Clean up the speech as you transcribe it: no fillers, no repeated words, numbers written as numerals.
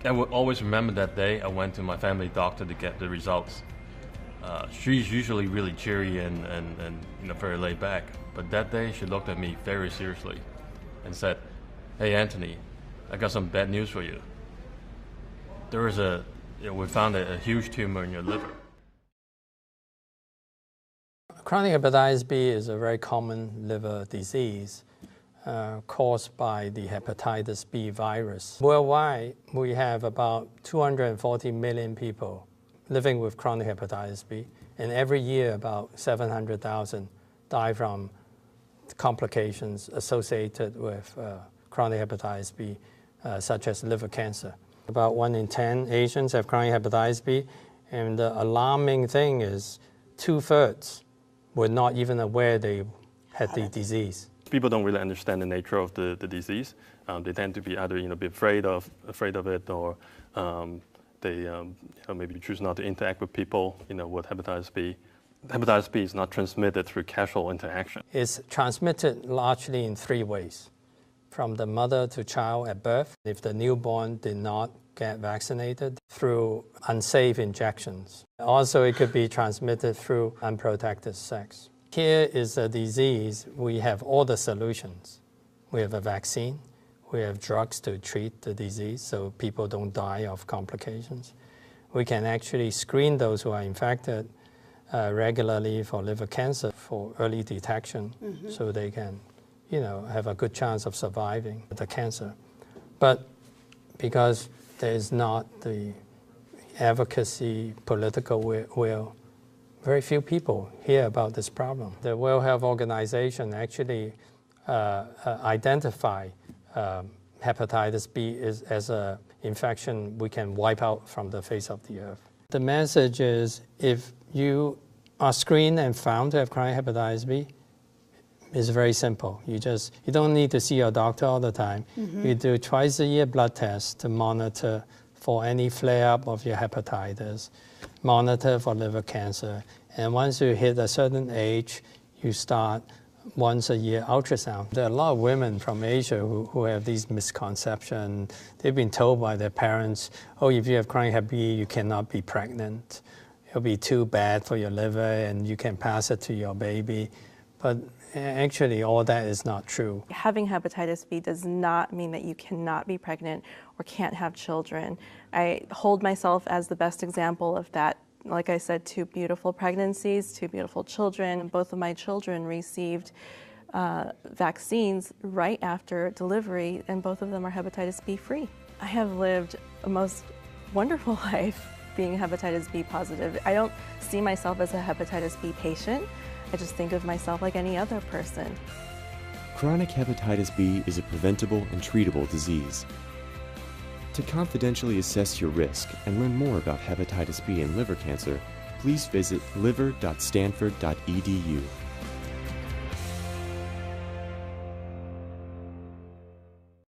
I will always remember that day I went to my family doctor to get the results. She's usually really cheery and very laid back, but that day she looked at me very seriously and said, "Hey Anthony, I got some bad news for you. We found a huge tumor in your liver." Chronic hepatitis B is a very common liver disease caused by the hepatitis B virus. Worldwide, we have about 240 million people living with chronic hepatitis B, and every year about 700,000 die from complications associated with chronic hepatitis B, such as liver cancer. About 1 in 10 Asians have chronic hepatitis B, and the alarming thing is 2/3 were not even aware they had the disease. People don't really understand the nature of the disease. They tend to be either be afraid of it, or they maybe choose not to interact with people with hepatitis B. Hepatitis B is not transmitted through casual interaction. It's transmitted largely in 3 ways: from the mother to child at birth, if the newborn did not get vaccinated, through unsafe injections. Also, it could be transmitted through unprotected sex. Here is a disease, we have all the solutions. We have a vaccine, we have drugs to treat the disease so people don't die of complications. We can actually screen those who are infected regularly for liver cancer for early detection, so they can have a good chance of surviving the cancer. But because there is not the advocacy, political will, very few people hear about this problem. The World Health Organization actually identified hepatitis B as an infection we can wipe out from the face of the earth. The message is, if you are screened and found to have chronic hepatitis B, it's very simple. You don't need to see your doctor all the time. You do twice-a-year blood tests to monitor for any flare-up of your hepatitis, monitor for liver cancer, and once you hit a certain age, you start once-a-year ultrasound. There are a lot of women from Asia who have these misconceptions. They've been told by their parents, oh, if you have chronic hep B, you cannot be pregnant. It'll be too bad for your liver and you can pass it to your baby. But actually, all that is not true. Having hepatitis B does not mean that you cannot be pregnant or can't have children. I hold myself as the best example of that. Like I said, 2 beautiful pregnancies, 2 beautiful children. Both of my children received vaccines right after delivery, and both of them are hepatitis B free. I have lived a most wonderful life being hepatitis B positive. I don't see myself as a hepatitis B patient. I just think of myself like any other person. Chronic hepatitis B is a preventable and treatable disease. To confidentially assess your risk and learn more about hepatitis B and liver cancer, please visit liver.stanford.edu.